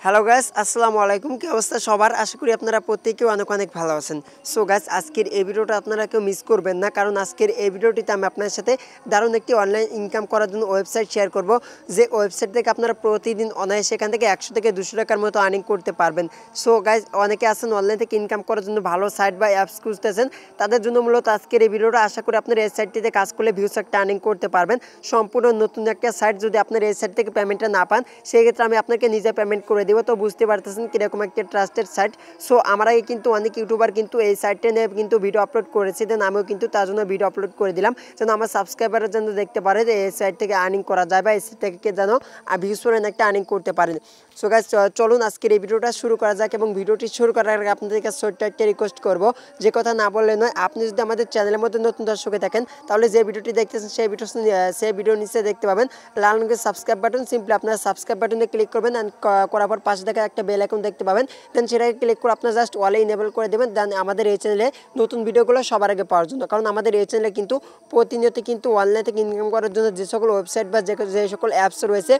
Hello guys, আসসালামু আলাইকুম। কি অবস্থা সবার? আশা করি আপনারা প্রত্যেকেই অনেক অনেক ভালো আছেন। সো গাইস, আজকের এই ভিডিওটা আপনারা কেউ মিস করবেন না, কারণ আজকের এই ভিডিওটিতে আমি আপনার সাথে দারুণ একটি অনলাইন ইনকাম করার জন্য ওয়েবসাইট শেয়ার করব, যে ওয়েবসাইট থেকে আপনারা প্রতিদিন অনায়াসে সেখান থেকে 100 থেকে 200 টাকার মতো আর্নিং করতে পারবেন। সো গাইস, অনেকে আছেন অনলাইন থেকে ইনকাম করার জন্য ভালো সাইট বা অ্যাপস খুঁজতেছেন, তাদের জন্য মূলত আজকের এই ভিডিওটা। আশা করি আপনারা এই সাইটটিতে কাজ করলে ভিউজ একটা আর্নিং করতে পারবেন। সম্পূর্ণ নতুন একটা সাইট, যদি আপনারা এই সাইট থেকে পেমেন্টটা না পান সেক্ষেত্রে আমি আপনাকে নিজে পেমেন্ট করে দেবো। তো বুঝতে পারতেছেন কিরকম একটা ট্রাস্টেড সাইট। সো আমার আগে কিন্তু অনেক ইউটিউবার কিন্তু এই সাইটটা নিয়ে কিন্তু ভিডিও আপলোড করেছে, দেন আমিও কিন্তু তার জন্য ভিডিও আপলোড করে দিলাম, যেন আমার সাবস্ক্রাইবাররা যেন দেখতে পারে যে এই সাইট থেকে আর্নিং করা যায় বা এই সাইট থেকে যেন ভিউজ করে একটা আর্নিং করতে পারেন। সো গাইস, চলুন আজকের এই ভিডিওটা শুরু করা যাক। এবং ভিডিওটি শুরু করার আগে আপনাদের কাছে ছোট্ট একটা রিকোয়েস্ট করবো, যে কথা না বললে নয়, আপনি যদি আমাদের চ্যানেলের মধ্যে নতুন দর্শকে থাকেন তাহলে যে ভিডিওটি দেখতেছেন সেই ভিডিও নিচে দেখতে পাবেন লাল রঙের সাবস্ক্রাইব বাটন। সিম্পলি আপনারা সাবস্ক্রাইব বাটনে ক্লিক করবেন, অ্যান্ড করার পর পাশে দেখা একটা বেল আইকন দেখতে পাবেন, দেন সেটাকে ক্লিক করে আপনারা জাস্ট অলে ইনেবল করে দেবেন, দেন আমাদের এই চ্যানেলে নতুন ভিডিওগুলো সবার আগে পাওয়ার জন্য। কারণ আমাদের এই চ্যানেলে কিন্তু প্রতিনিয়ত কিন্তু অনলাইন থেকে ইনকাম করার জন্য যে সকল ওয়েবসাইট বা যে সকল অ্যাপস রয়েছে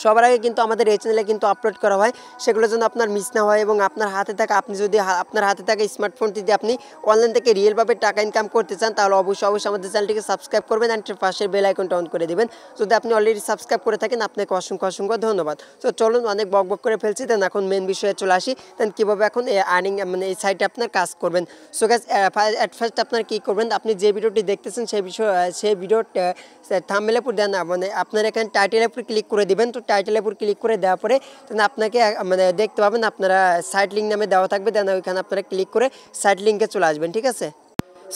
সবার আগে কিন্তু আমাদের এই চ্যানেলে কিন্তু আপলোড করা হয়, সেগুলো যেন আপনার মিস না হয়। এবং আপনার হাতে থাকা, আপনি যদি আপনার হাতে থাকা স্মার্টফোনটি দিয়ে আপনি অনলাইন থেকে রিয়েলভাবে টাকা ইনকাম করতে চান, তাহলে অবশ্যই আমাদের চ্যানেলটিকে সাবস্ক্রাইব করবেন, অ্যান্ড পাশের বেল আইকনটা অন করে দেবেন। যদি আপনি অলরেডি সাবস্ক্রাইব করে থাকেন, আপনাকে অসংখ্য অসংখ্য ধন্যবাদ। তো চলুন, অনেক বক করে ফেলছি, দেন এখন মেন বিষয়ে চলে আসি। দেন কীভাবে এখন এই আর্নিং মানে এই সাইটে আপনার কাজ করবেন। সো গাইস, অ্যাট ফার্স্ট আপনার কী করবেন, আপনি যে ভিডিওটি দেখতেছেন সেই ভিডিওর থাম্বনেলের উপর দেন, মানে আপনার এখানে টাইটেলের উপর ক্লিক করে দিবেন। তো টাইটেলের উপর ক্লিক করে দেওয়ার পরে আপনাকে মানে দেখতে পাবেন আপনারা সাইট লিঙ্ক নামে দেওয়া থাকবে, দেন ওইখানে আপনারা ক্লিক করে সাইট লিঙ্কে চলে আসবেন, ঠিক আছে।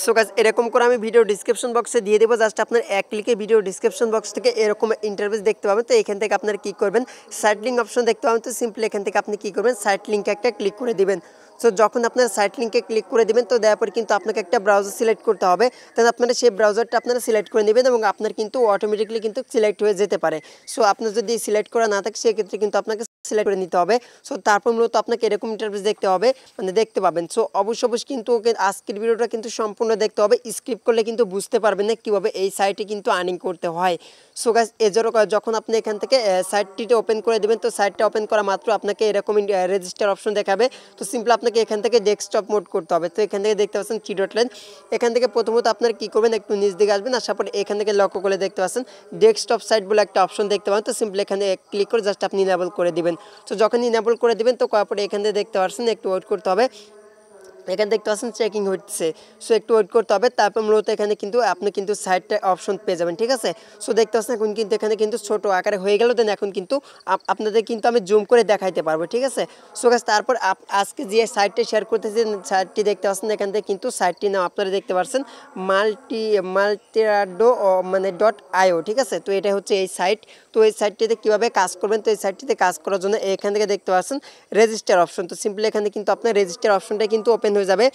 সো গাইস, এরকম করে আমি ভিডিও ডিসক্রিপশন বক্সে দিয়ে দেবো, জাস্ট আপনার এক ক্লিকে ভিডিও ডিসক্রিপশন বক্স থেকে এরকম ইন্টারভিউ দেখতে পাবেন। তো এখান থেকে আপনারা কী করবেন, সাইট লিঙ্ক অপশন দেখতে পাবেন। তো সিম্পলি এখান থেকে আপনি কী করবেন, সাইট লিঙ্কে একটা ক্লিক করে দিবেন। সো যখন আপনার সাইট লিঙ্কে ক্লিক করে দেবেন, তো দেওয়ার পর কিন্তু আপনাকে একটা ব্রাউজার সিলেক্ট করতে হবে, দেন আপনারা সেই ব্রাউজারটা আপনারা সিলেক্ট করে নেবেন, এবং আপনার কিন্তু অটোমেটিকলি কিন্তু সিলেক্ট হয়ে যেতে পারে। সো আপনার যদি সিলেক্ট করা না থাকে সেক্ষেত্রে কিন্তু আপনাকে সিলেক্ট করে নিতে হবে। সো তারপর মূলত আপনাকে এরকম ইন্টারভিউ দেখতে হবে, মানে দেখতে পাবেন। সো অবশ্যই কিন্তু আজকের ভিডিওটা কিন্তু সম্পূর্ণ দেখতে হবে, স্কিপ করলে কিন্তু বুঝতে পারবেন না কীভাবে এই সাইটে কিন্তু আর্নিং করতে হয়। সো গাইস, এজন্য যখন আপনি এখান থেকে সাইটটিতে ওপেন করে দেবেন, তো সাইটটা ওপেন করা মাত্র আপনাকে এরকম রেজিস্টার অপশন দেখাবে। তো সিম্পল আপনাকে এখান থেকে ডেস্কটপ মোড করতে হবে। তো এখান থেকে দেখতে পাচ্ছেন 3 ডট লাইন, এখান থেকে প্রথমত আপনার কী করবেন, একটু নিচ দিকে আসবেন, আসার পর এখান থেকে লক্ষ্য করে দেখতে পাচ্ছেন ডেস্কটপ সাইট বলে একটা অপশন দেখতে পাবেন। তো সিম্পলি এখানে ক্লিক করে জাস্ট আপনি ইনেবল করে দিবেন। তো যখন ইনেবল করে দিবেন, তো করার পরে এখান থেকে দেখতে পাচ্ছেন একটু ওয়েট করতে হবে, এখানে দেখতে পাচ্ছেন চেকিং হচ্ছে। সো একটু ওয়েট করতে হবে, তারপর মূলত এখানে কিন্তু আপনি কিন্তু সাইটটা অপশন পেয়ে যাবেন, ঠিক আছে। সো দেখতে পাচ্ছেন এখন কিন্তু এখানে কিন্তু ছোট আকারে হয়ে গেল, দেন এখন কিন্তু আপনাদের কিন্তু আমি জুম করে দেখাইতে পারবো, ঠিক আছে। সো গাইস, তারপর আজকে যে সাইটটা শেয়ার করতেছি, সাইটটি দেখতে পাচ্ছেন এখান থেকে কিন্তু সাইটটির নাম আপনারা দেখতে পাচ্ছেন মাল্টিরাডো মানে .io, ঠিক আছে। তো এটা হচ্ছে এই সাইট। তো এই সাইটটিতে কীভাবে কাজ করবেন, তো এই সাইটটিতে কাজ করার জন্য এখান থেকে দেখতে পাচ্ছেন রেজিস্টার অপশন। তো সিম্পলি এখানে কিন্তু আপনার রেজিস্টার অপশনটা কিন্তু ওপেন হয়ে যাবে।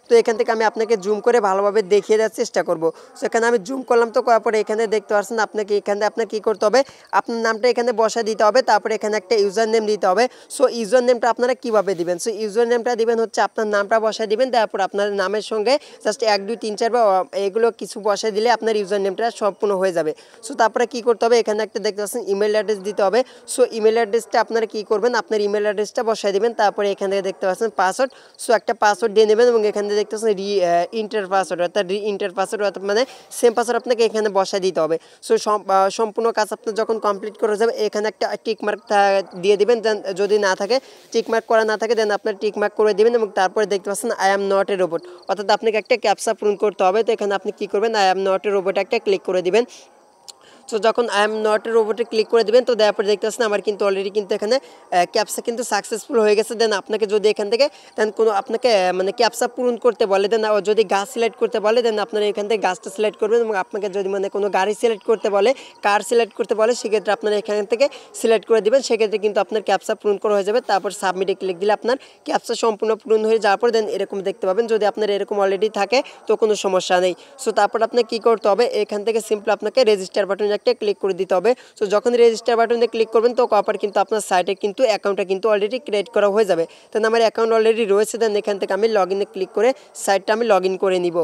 তো এখান থেকে আমি আপনাকে জুম করে ভালোভাবে দেখিয়ে দেওয়ার চেষ্টা করব। সো এখানে আমি জুম করলাম, তো করার পরে এখানে দেখতে পাচ্ছেন আপনার কী করতে হবে, আপনার নামটা এখানে বসা দিতে হবে, তারপরে এখানে একটা ইউজার নেম দিতে হবে। সো ইউজার নেমটা আপনারা কীভাবে দিবেন, সো ইউজার নেমটা দিবেন হচ্ছে আপনার নামটা বসায় দিবেন, তারপর আপনার নামের সঙ্গে জাস্ট 1 2 3 4 বা এগুলো কিছু বসায় দিলে আপনার ইউজার নেমটা সম্পূর্ণ হয়ে যাবে। সো তারপরে কী করতে হবে, এখানে একটা দেখতে পাচ্ছেন ইমেল অ্যাড্রেস দিতে হবে। সো ইমেল অ্যাড্রেসটা আপনারা কী করবেন, আপনার ইমেল অ্যাড্রেসটা বসায় দিবেন, তারপরে এখান থেকে দেখতে পাচ্ছেন পাসওয়ার্ড। সো একটা পাসওয়ার্ড দিয়ে নেবেন, এবং এখানে দেখতে পাচ্ছেন ইন্টার পাসওয়ার্ড, অর্থাৎ ইন্টার পাসওয়ার্ড, অর্থাৎ মানে সেম পাসওয়ার্ড আপনাকে এখানে বসায় দিতে হবে। সো সম্পূর্ণ কাজ আপনার যখন কমপ্লিট করে যাবে, এখানে একটা টিক মার্ক দিয়ে দিবেন, দেন যদি না থাকে, টিক মার্ক করা না থাকে, দেন আপনার টিক মার্ক করে দেবেন, এবং তারপরে দেখতে পাচ্ছেন I am not a robot, অর্থাৎ আপনাকে একটা ক্যাপচা পূরণ করতে হবে। তো এখানে আপনি কী করবেন, I am not a robot একটা ক্লিক করে দিবেন। সো যখন আই এম নট এ রোবটে ক্লিক করে দেবেন, তো দেওয়ার পরে দেখতে পাচ্ছেন আমার কিন্তু অলরেডি কিন্তু এখানে ক্যাপচা কিন্তু সাকসেসফুল হয়ে গেছে। দেন আপনাকে যদি এখান থেকে কোনো আপনাকে মানে ক্যাপচা পূরণ করতে বলে, দেন যদি গাছ সিলেক্ট করতে বলে, দেন আপনারা এখান থেকে গাছটা সিলেক্ট করবেন, এবং আপনাকে যদি মানে কোনো গাড়ি সিলেক্ট করতে বলে, কার সিলেক্ট করতে বলে, সেক্ষেত্রে আপনারা এখান থেকে সিলেক্ট করে দেবেন, সেক্ষেত্রে কিন্তু আপনার ক্যাপচা পূরণ করা হয়ে যাবে। তারপর সাবমিটে ক্লিক দিলে আপনার ক্যাপচা সম্পূর্ণ পূরণ হয়ে যাওয়ার পর দেন এরকম দেখতে পাবেন। যদি আপনার এরকম অলরেডি থাকে তো কোনো সমস্যা নেই। সো তারপর আপনাকে কী করতে হবে, এখান থেকে সিম্পল আপনাকে রেজিস্টার বাটন একটা ক্লিক করে দিতে হবে। সো যখন রেজিস্টার বাটনে ক্লিক করবেন, তো কপার কিন্তু আপনার সাইটে কিন্তু অ্যাকাউন্টটা কিন্তু অলরেডি ক্রিয়েট করা হয়ে যাবে। তাহলে আমার অ্যাকাউন্ট অলরেডি রয়েছে, দেন এখান থেকে আমি লগ ইনে ক্লিক করে সাইটটা আমি লগ ইন করে নিব।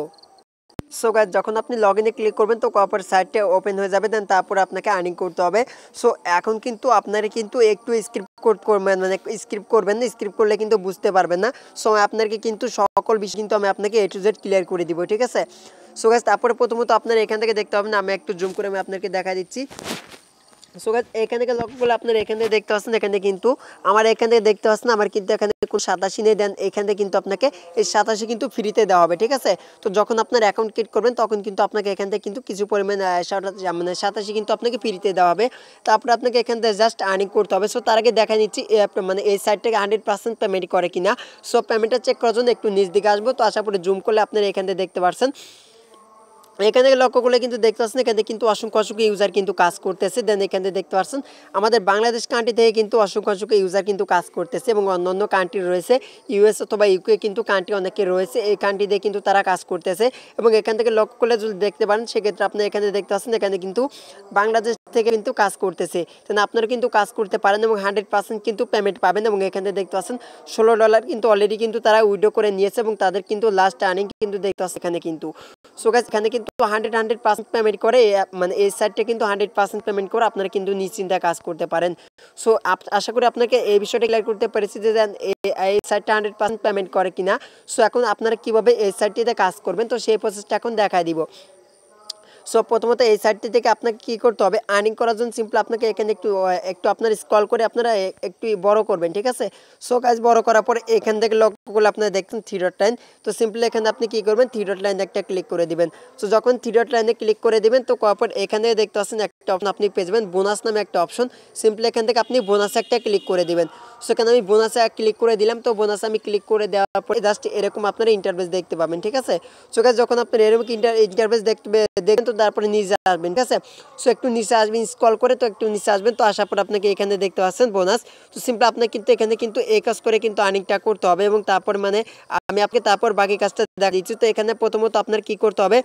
সো গাইস যখন আপনি লগইনে ক্লিক করবেন তো করার পর সাইটটা ওপেন হয়ে যাবে, দেন তারপর আপনাকে আর্নিং করতে হবে। সো এখন কিন্তু আপনারা কিন্তু একটু স্ক্রিপ্ট করবেন, মানে স্ক্রিপ্ট করবেন না, স্ক্রিপ্ট করলে কিন্তু বুঝতে পারবেন না। সো আপনাকে কিন্তু সকল বিষয় কিন্তু আমি আপনাকে A to Z ক্লিয়ার করে দিব, ঠিক আছে। সো গাইস তারপরে প্রথমত আপনারা এখান থেকে দেখতে পাবেন, আমি একটু জুম করে আমি আপনাকে দেখা দিচ্ছি। সো গাইস এখান থেকে লক্ষ্য করলে আপনারা এখান থেকে দেখতে পাচ্ছেন, এখানে কিন্তু আমার এখান থেকে দেখতে পাচ্ছেন আমার কিন্তু এখানে কোন 87 নেই, দেন এখান থেকে কিন্তু আপনাকে এই 87 কিন্তু ফ্রিতে দেওয়া হবে, ঠিক আছে। তো যখন আপনার অ্যাকাউন্ট ক্রিয়েট করবেন তখন কিন্তু আপনাকে এখান থেকে কিন্তু কিছু পরিমাণ 87 কিন্তু আপনাকে ফ্রিতে দেওয়া হবে। তারপর আপনাকে এখান থেকে জাস্ট আর্নিং করতে হবে। সো তার আগে দেখা নিচ্ছি মানে এই সাইট থেকে 100% পেমেন্ট করে কিনা। সো পেমেন্টটা চেক করার জন্য একটু নিচ দিকে আসবো, তো আসার পরে জুম করলে আপনারা এখান থেকে দেখতে পাচ্ছেন, এখান থেকে লক্ষ্য করলে কিন্তু দেখতে পাচ্ছেন এখানে কিন্তু অসংখ্য ইউজার কিন্তু কাজ করতেছে। দেন এখানে দেখতে পাচ্ছেন আমাদের বাংলাদেশ কান্ট্রি থেকে কিন্তু অসংখ্য ইউজার কিন্তু কাজ করতেছে, এবং অন্যান্য কান্ট্রি রয়েছে ইউএস অথবা ইউকে কিন্তু কান্ট্রি অনেকে রয়েছে, এই কান্ট্রি দিয়ে কিন্তু তারা কাজ করতেছে। এবং এখান থেকে লক্ষ্য করলে যদি দেখতে পারেন সেক্ষেত্রে আপনি এখানে দেখতে পাচ্ছেন এখানে কিন্তু বাংলাদেশ থেকে কিন্তু কাজ করতেছে, দেন আপনারা কিন্তু কাজ করতে পারেন এবং 100% কিন্তু পেমেন্ট পাবেন। এবং এখানে দেখতে পাচ্ছেন $16 কিন্তু অলরেডি কিন্তু তারা উইথড্র করে নিয়েছে, এবং তাদের কিন্তু লাস্ট আর্নিং কিন্তু দেখতে পাচ্ছেন এখানে কিন্তু। সো গাইস এখানে কিন্তু 100% পেমেন্ট করে, মানে এই সাইটটা কিন্তু 100% পেমেন্ট করে আপনারা কিন্তু নিশ্চিন্তে কাজ করতে পারেন। সো আশা করি আপনাকে এই বিষয়টা ক্লিয়ার করতে পেরেছি যে এই সাইটটা 100% পেমেন্ট করে কিনা। সো এখন আপনারা কিভাবে এই সাইটটিতে কাজ করবেন তো সেই প্রসেসটা এখন দেখাই দিব। সো প্রথমত এই সাইটটি থেকে আপনাকে কী করতে হবে, আর্নিং করার জন্য সিম্পল আপনাকে এখানে একটু আপনার স্ক্রল করে আপনারা একটু বড় করবেন, ঠিক আছে। সো কাজ বড় করার পরে এখান থেকে লক্ষ্য করলে আপনারা দেখছেন 3 ডট লাইন, তো সিম্পলি এখানে আপনি কী করবেন 3 ডট লাইন একটা ক্লিক করে দিবেন। সো যখন 3 ডট লাইনে ক্লিক করে দিবেন তো করার পর এখানে দেখতে পাচ্ছেন একটা অপশন আপনি পেয়ে যাবেন বোনাস নামে একটা অপশন, সিম্পলি এখান থেকে আপনি বোনাসে একটা ক্লিক করে দিবেন। সো এখানে আমি বোনাসে ক্লিক করে দিলাম, তো বোনাসে আমি ক্লিক করে দেওয়ার পরে জাস্ট এরকম আপনারা ইন্টারফেস দেখতে পাবেন, ঠিক আছে। সো গাইস যখন আপনি এরকম ইন্টারফেস দেখবেন তো তারপরে নিচে আসবেন, ঠিক আছে। সো একটু নিচে আসবেন স্ক্রল করে, তো একটু নিচে আসবেন, তো আসার পর আপনাকে এখানে দেখতে পাচ্ছেন বোনাস। তো সিম্পল আপনাকে কিন্তু এখানে কিন্তু এই কাজ করে কিন্তু আর্নিংটা করতে হবে, এবং তারপর মানে আমি আপনাকে তারপর বাকি কাজটা দেখা দিচ্ছি। তো এখানে প্রথমত আপনার কি করতে হবে,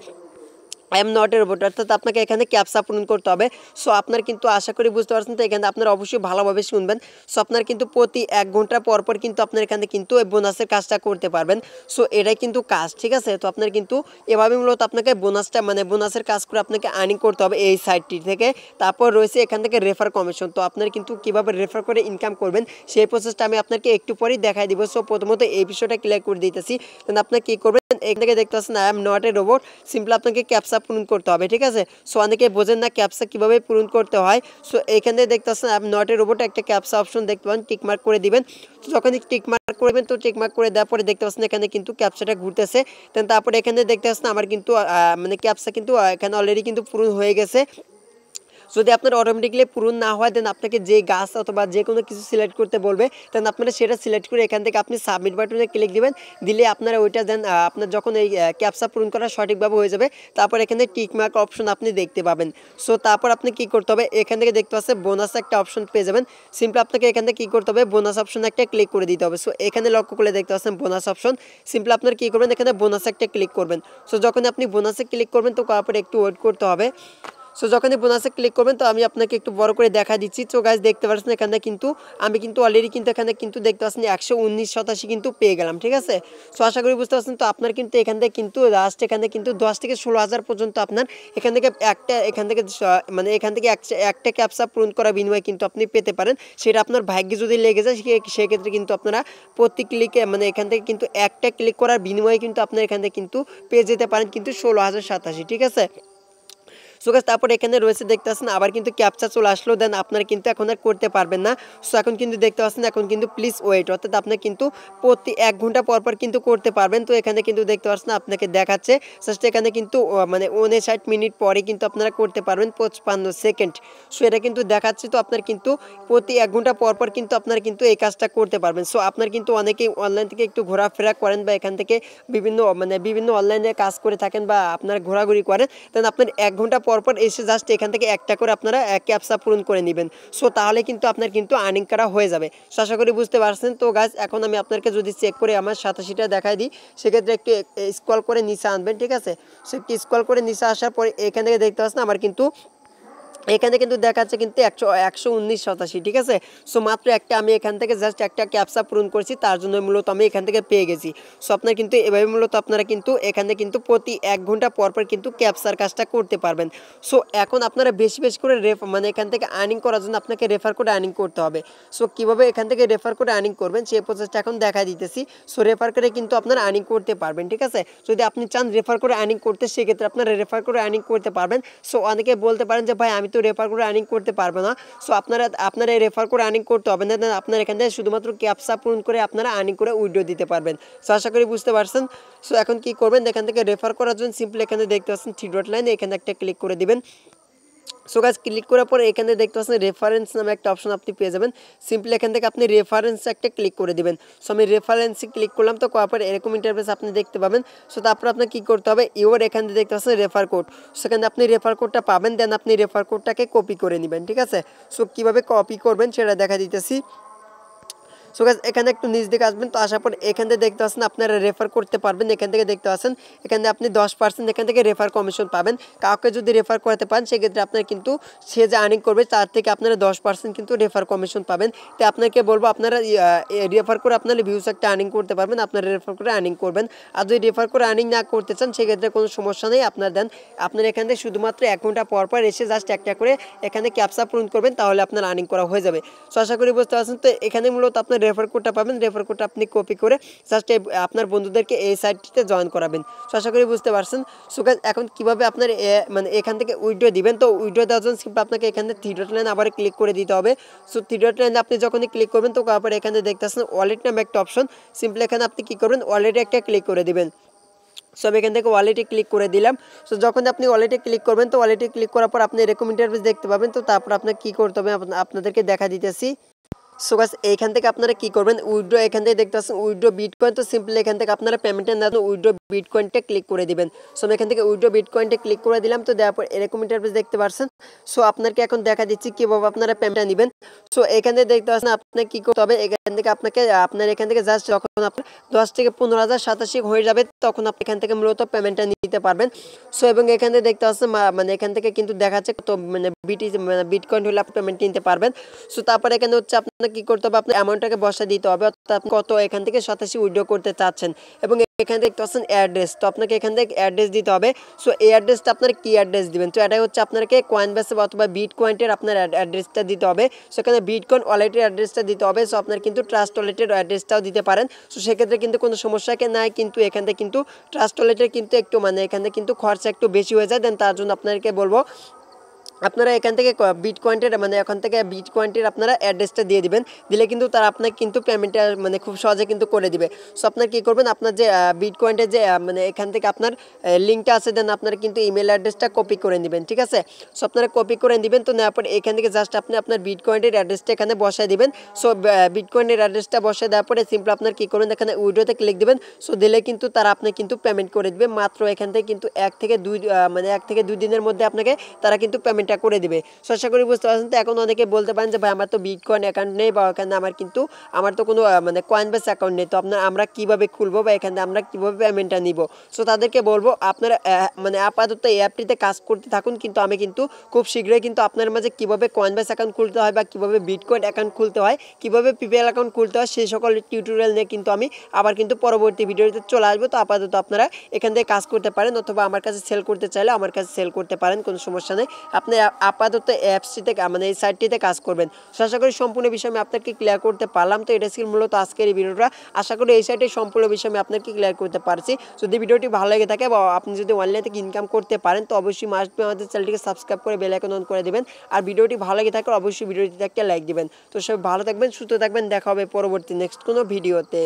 I am not a robot, অর্থাৎ আপনাকে এখানে ক্যাপচা পূরণ করতে হবে। সো আপনার কিন্তু আশা করি বুঝতে পারছেন, তো এখানে আপনারা অবশ্যই ভালোভাবে শুনবেন। সো আপনার কিন্তু প্রতি 1 ঘন্টা পর পর কিন্তু আপনার এখানে কিন্তু এই বোনাসের কাজটা করতে পারবেন। সো এটাই কিন্তু কাজ, ঠিক আছে। তো আপনার কিন্তু এভাবে মূলত আপনাকে বোনাসটা মানে বোনাসের কাজ করে আপনাকে আর্নিং করতে হবে এই সাইটটি থেকে। তারপর রয়েছে এখান থেকে রেফার কমিশন, তো আপনার কিন্তু কীভাবে রেফার করে ইনকাম করবেন সেই প্রসেসটা আমি আপনাকে একটু পরেই দেখাই দিব। সো প্রথমত এই বিষয়টা ক্লিয়ার করে দিতেছি, দেন আপনার কী করবেন এখান থেকে দেখতে পাচ্ছেন I am not a robot, simple আপনাকে ক্যাপচা পূরণ করতে হবে, ঠিক আছে। সো অনেকে বোঝেন না ক্যাপচা কীভাবে পূরণ করতে হয়। সো এখানে দেখতে পাচ্ছেন I am not a robot একটা ক্যাপচা অপশন দেখতে পাবেন, টিকমার্ক করে দিবেন। তো যখন টিকমার্ক করবেন তো টিকমার্ক করে দেওয়ার পরে দেখতে পাচ্ছেন এখানে কিন্তু ক্যাপচাটা ঘুরতেছে, দেন তারপরে এখানে দেখতে পাচ্ছেন আমার কিন্তু মানে ক্যাপচা কিন্তু এখানে অলরেডি কিন্তু পূরণ হয়ে গেছে। যদি আপনার অটোমেটিকলি পূরণ না হয় দেন আপনাকে যে গাছ অথবা যে কোনো কিছু সিলেক্ট করতে বলবে, দেন আপনারা সেটা সিলেক্ট করে এখান থেকে আপনি সাবমিট বাটনে ক্লিক দিবেন, দিলে আপনারা ওইটা দেন আপনার যখন এই ক্যাপচা পূরণ করা সঠিকভাবে হয়ে যাবে তারপর এখানে টিক মার্ক অপশন আপনি দেখতে পাবেন। সো তারপর আপনি কি করতে হবে, এখান থেকে দেখতে পাচ্ছেন বোনাস একটা অপশন পেয়ে যাবেন, সিম্পলি আপনাকে এখান থেকে কী করতে হবে বোনাস অপশন একটা ক্লিক করে দিতে হবে। সো এখানে লক্ষ্য করলে দেখতে পাচ্ছেন বোনাস অপশন, সিম্পলি আপনার কী করবেন এখানে বোনাস একটা ক্লিক করবেন। সো যখন আপনি বোনাসে ক্লিক করবেন তো তারপর একটু ওয়েট করতে হবে। সো যখনই বোনাসে ক্লিক করবেন তো আমি আপনাকে একটু বড় করে দেখা দিচ্ছি। তো গাইস দেখতে পাচ্ছেন এখানে কিন্তু আমি কিন্তু অলরেডি কিন্তু এখানে কিন্তু দেখতে পাচ্ছেন 119 কিন্তু পেয়ে গেলাম, ঠিক আছে। সো আশা করি বুঝতে পারছেন। তো আপনার কিন্তু এখান থেকে কিন্তু লাস্ট এখানে কিন্তু 10 থেকে 16,000 পর্যন্ত আপনার এখান থেকে মানে এখান থেকে একটা ক্যাপচা পূরণ করা বিনিময়ে কিন্তু আপনি পেতে পারেন। সেটা আপনার ভাগ্যে যদি লেগে যায় সেক্ষেত্রে কিন্তু আপনারা প্রতি ক্লিকে মানে এখান থেকে কিন্তু একটা ক্লিক করার বিনিময়ে কিন্তু আপনার এখান থেকে কিন্তু পেয়ে যেতে পারেন কিন্তু 16,087, ঠিক আছে। সো গাইস তারপর এখানে রয়েছে দেখতে পাচ্ছেন আবার কিন্তু ক্যাপচা চলে আসলো, দেন আপনারা কিন্তু এখন আর করতে পারবেন না। সো এখন কিন্তু দেখতে পাচ্ছেন এখন কিন্তু প্লিজ ওয়েট, অর্থাৎ আপনার কিন্তু প্রতি 1 ঘন্টা পর পর কিন্তু করতে পারবেন। তো এখানে কিন্তু দেখতে পাচ্ছেন আপনাকে দেখাচ্ছে জাস্ট এখানে কিন্তু মানে 59 মিনিট পরে কিন্তু আপনারা করতে পারবেন 55 সেকেন্ড। সো এটা কিন্তু দেখাচ্ছে, তো আপনার কিন্তু প্রতি 1 ঘন্টা পর পর কিন্তু আপনারা কিন্তু এই কাজটা করতে পারবেন। সো আপনার কিন্তু অনেকেই অনলাইন থেকে একটু ঘোরাফেরা করেন বা এখান থেকে বিভিন্ন অনলাইনে কাজ করে থাকেন বা আপনারা ঘোরাঘুরি করেন, দেন আপনার 1 ঘন্টা পর পর এসে জাস্ট এখান থেকে একটা করে আপনারা ক্যাপচা পূরণ করে নেবেন। সো তাহলে কিন্তু আপনার কিন্তু আর্নিং করা হয়ে যাবে। সো আশা করি বুঝতে পারছেন। তো গাইস এখন আমি আপনাকে যদি চেক করে আমার 87টা দেখাই দিই, সেক্ষেত্রে একটু স্ক্রল করে নিচে আনবেন, ঠিক আছে। সো একটু স্ক্রল করে নিচে আসার পরে এখান থেকে দেখতে পাচ্ছেন আমার কিন্তু এখানে কিন্তু দেখাচ্ছে কিন্তু 11987 ঠিক আছে। সো মাত্র একটা আমি এখান থেকে জাস্ট একটা ক্যাপচা পূরণ করছি, তার জন্য মূলত আমি এখান থেকে পেয়ে গেছি। সো আপনারা কিন্তু এভাবে মূলত আপনারা কিন্তু এখানে কিন্তু প্রতি 1 ঘন্টা পর পর কিন্তু ক্যাপচার কাজটা করতে পারবেন। সো এখন আপনারা বেশি বেশি করে মানে এখান থেকে আর্নিং করার জন্য আপনাকে রেফার করে আর্নিং করতে হবে। সো কীভাবে এখান থেকে রেফার করে আর্নিং করবেন সেই প্রসেসটা এখন দেখা দিতেছি। সো রেফার করে কিন্তু আপনারা আর্নিং করতে পারবেন, ঠিক আছে। যদি আপনি চান রেফার করে আর্নিং করতে, সেক্ষেত্রে আপনারা রেফার করে আর্নিং করতে পারবেন। সো অনেকে বলতে পারেন যে ভাই আমি তো রেফার করে আর্নিং করতে পারবো না। সো আপনারা রেফার করে আর্নিং করতে হবে না, আপনারা এখান থেকে শুধুমাত্র ক্যাপচা পূরণ করে আপনারা আর্নিং করে উইথড্র দিতে পারবেন। সো আশা করি বুঝতে পারছেন। সো এখন কি করবেন, এখান থেকে রেফার করার জন্য সিম্পলি এখানে দেখতে পাচ্ছেন 3 ডট লাইন, এখানে একটা ক্লিক করে দিবেন। সো গাইস ক্লিক করার পরে এখানে দেখতে পাচ্ছেন রেফারেন্স নামে একটা অপশন আপনি পেয়ে যাবেন। সিম্পলি এখান থেকে আপনি রেফারেন্স একটা ক্লিক করে দিবেন। সো আমি রেফারেন্সে ক্লিক করলাম, তো করার পরে এরকম ইন্টারফেস আপনি দেখতে পাবেন। সো তারপর আপনার কী করতে হবে, ইওর এখানে দেখতে পাচ্ছেন রেফার কোড, সেখানে আপনি রেফার কোডটা পাবেন, দেন আপনি রেফার কোডটাকে কপি করে নেবেন, ঠিক আছে। সো কীভাবে কপি করবেন সেটা দেখা দিতেছি। সো গাইস এখানে একটু নিচ দিকে আসবেন, তো আসার পর এখান থেকে দেখতে পাচ্ছেন আপনারা রেফার করতে পারবেন। এখান থেকে দেখতে পাচ্ছেন এখানে আপনি 10% এখান থেকে রেফার কমিশন পাবেন। কাউকে যদি রেফার করতে পারেন সেক্ষেত্রে আপনার কিন্তু সে যে আর্নিং করবে তার থেকে আপনারা 10% কিন্তু রেফার কমিশন পাবেন। তো আপনাকে বলবো আপনারা রেফার করে আপনারা ভিউজ একটা আর্নিং করতে পারবেন, আপনারা রেফার করে আর্নিং করবেন। আর যদি রেফার করে আর্নিং না করতে চান সেক্ষেত্রে কোনো সমস্যা নেই, আপনার দেন আপনার এখান থেকে শুধুমাত্র 1 ঘন্টা পর পর এসে জাস্ট একটা করে এখানে ক্যাপচা পূরণ করবেন, তাহলে আপনার আর্নিং করা হয়ে যাবে। সো আশা করি বুঝতে পারছেন। তো এখানে মূলত আপনার রেফার কোডটা পাবেন, রেফার কোডটা আপনি কপি করে জাস্ট আপনার বন্ধুদেরকে এই সাইটটিতে জয়েন করাবেন। সো আশা করি বুঝতে পারছেন। সো গাইস এখন কিভাবে আপনার মানে এখান থেকে উইথড্র দিবেন, তো উইথড্র দেওয়ার জন্য সিম্পল আপনাকে এখানে 3 ডট লাইন আবার ক্লিক করে দিতে হবে। সো 3 ডট লাইনে আপনি যখনই ক্লিক করবেন, তো তারপরে এখানে দেখতে পাচ্ছেন ওয়ালেট নামে একটা অপশন, সিম্পলি এখানে আপনি কি করবেন, ওয়ালেটে একটা ক্লিক করে দিবেন। সো আমি এখান থেকে ওয়ালেটে ক্লিক করে দিলাম। সো যখন আপনি ওয়ালেটে ক্লিক করবেন, তো ওয়ালেটে ক্লিক করার পর আপনি এরকম ইন্টারফেস দেখতে পাবেন। তো তারপর আপনাকে কী করতে হবে আপনাদেরকে দেখা দিতেছি। সো গাইস এইখান থেকে আপনারা কি করবেন, উইথড্র এখান থেকে দেখতে পাচ্ছেন উইথড্র বিটকয়েন, তো সিম্পলি এখান থেকে আপনারা পেমেন্টের না উইথড্র বিটকয়েনটা ক্লিক করে দিবেন। সো আমি এখান থেকে উইথড্র বিটকয়েনটা ক্লিক করে দিলাম। তো দেওয়ার পর এরকম ইন্টারফেস দেখতে পাচ্ছেন। সো আপনাকে এখন দেখা দিচ্ছি কীভাবে আপনারা পেমেন্টটা নেবেন। সো এখানে দেখতে পাচ্ছেন আপনাকে কী করতে হবে, এখান থেকে আপনার এখান থেকে জাস্ট যখন আপনার 10 থেকে 15,087 হয়ে যাবে তখন আপনি এখান থেকে মূলত পেমেন্টটা নিতে পারবেন। সো এবং এখান থেকে দেখতে পাচ্ছেন মানে এখান থেকে কিন্তু দেখাচ্ছে কত মানে বিটকয়েন হলে আপনি পেমেন্ট নিতে পারবেন। সো তারপরে এখানে হচ্ছে আপনার কি করতে হবে, আপনার অ্যামাউন্টটাকে বসায় দিতে হবে, অর্থাৎ আপনি কত এখান থেকে 87 উইথড্র করতে চাচ্ছেন। এবং এখানে দেখতে পাচ্ছেন অ্যাড্রেস, তো আপনাকে এখান থেকে অ্যাড্রেস দিতে হবে। সো এই অ্যাড্রেসটা আপনার কি অ্যাড্রেস দিবেন, তো এটাই হচ্ছে আপনাকে কয়েন বেসে অথবা বিটকয়েনের আপনার অ্যাড্রেসটা দিতে হবে। সো এখানে বিটকয়েন ওয়ালেটের অ্যাড্রেসটা দিতে হবে। সো আপনার কিন্তু ট্রাস্ট ওয়ালেটের অ্যাড্রেসটাও দিতে পারেন। সো সেক্ষেত্রে কিন্তু কোনো সমস্যা নাই, কিন্তু এখান থেকে কিন্তু ট্রাস্ট ওয়ালেটের কিন্তু একটু মানে এখানে কিন্তু খরচা একটু বেশি হয়ে যায়। দেন তার জন্য আপনাদেরকে বলবো আপনারা এখান থেকে বিটকয়েনের মানে এখান থেকে বিটকয়েনের আপনারা অ্যাড্রেসটা দিয়ে দিবেন, দিলে কিন্তু তারা আপনাকে কিন্তু পেমেন্টটা মানে খুব সহজে কিন্তু করে দিবে। সো আপনারা কী করবেন, আপনার যে বিটকয়েনের যে মানে এখান থেকে আপনার লিঙ্কটা আছে, দেন আপনারা কিন্তু ইমেল অ্যাড্রেসটা কপি করে নেবেন, ঠিক আছে। সো আপনারা কপি করে নেবেন। তো নেওয়ার পরে এখান থেকে জাস্ট আপনি আপনার বিটকয়েনের অ্যাড্রেসটা এখানে বসায় দিবেন। সো বিটকয়েনের অ্যাড্রেসটা বসায় দেওয়ার পরে সিম্পল আপনার কী করবেন, এখানে উইড্রোতে ক্লিক দিবেন। সো দিলে কিন্তু তারা আপনি কিন্তু পেমেন্ট করে দিবে মাত্র এখান থেকে কিন্তু 1 থেকে 2 দিনের মধ্যে আপনাকে তারা কিন্তু পেমেন্টটা করে দিবে। সো আশা করি বুঝতে পারছেন। তো এখন অনেকে বলতে পারেন যে ভাই আমার তো বিটকয়েন অ্যাকাউন্ট নেই বা এখানে আমার তো কোনো মানে কয়েন বেস অ্যাকাউন্ট নেই, তো আমরা কীভাবে খুলবো বা এখানে আমরা কীভাবে পেমেন্টটা নিব। সো তাদেরকে বলবো আপনারা মানে আপাতত এই অ্যাপটিতে কাজ করতে থাকুন, কিন্তু আমি কিন্তু খুব শীঘ্রই কিন্তু আপনার মাঝে কীভাবে কয়েন বেস অ্যাকাউন্ট খুলতে হয় বা কীভাবে বিটকয়েন অ্যাকাউন্ট খুলতে হয়, কীভাবে পিপিএল অ্যাকাউন্ট খুলতে হয়, সেই সকল টিউটোরিয়াল নিয়ে কিন্তু আমি আবার কিন্তু পরবর্তী ভিডিওতে চলে আসবো। তো আপাতত আপনারা এখান থেকে কাজ করতে পারেন, অথবা আমার কাছে সেল করতে চাইলে আমার কাছে সেল করতে পারেন, কোনো সমস্যা নেই। আপনি আপাতত অ্যাপসটিতে মানে এই সাইটটিতে কাজ করবেন। সো আশা করি সম্পূর্ণ বিষয় আমি আপনাকে ক্লিয়ার করতে পারলাম। তো এটা ছিল মূলত আজকের এই ভিডিওটা। আশা করি এই সাইটের সম্পূর্ণ বিষয় আমি আপনাকে ক্লিয়ার করতে পারছি। যদি ভিডিওটি ভালো লেগে থাকে বা আপনি যদি অনলাইন থেকে ইনকাম করতে পারেন, তো অবশ্যই মাস্ট বি আমাদের চ্যানেলটিকে সাবস্ক্রাইব করে বেল আইকন অন করে দেবেন। আর ভিডিওটি ভালো লেগে থাকলে অবশ্যই ভিডিওটিতে একটা লাইক দিবেন। তো সবাই ভালো থাকবেন, সুস্থ থাকবেন, দেখা হবে পরবর্তী নেক্সট কোনো ভিডিওতে।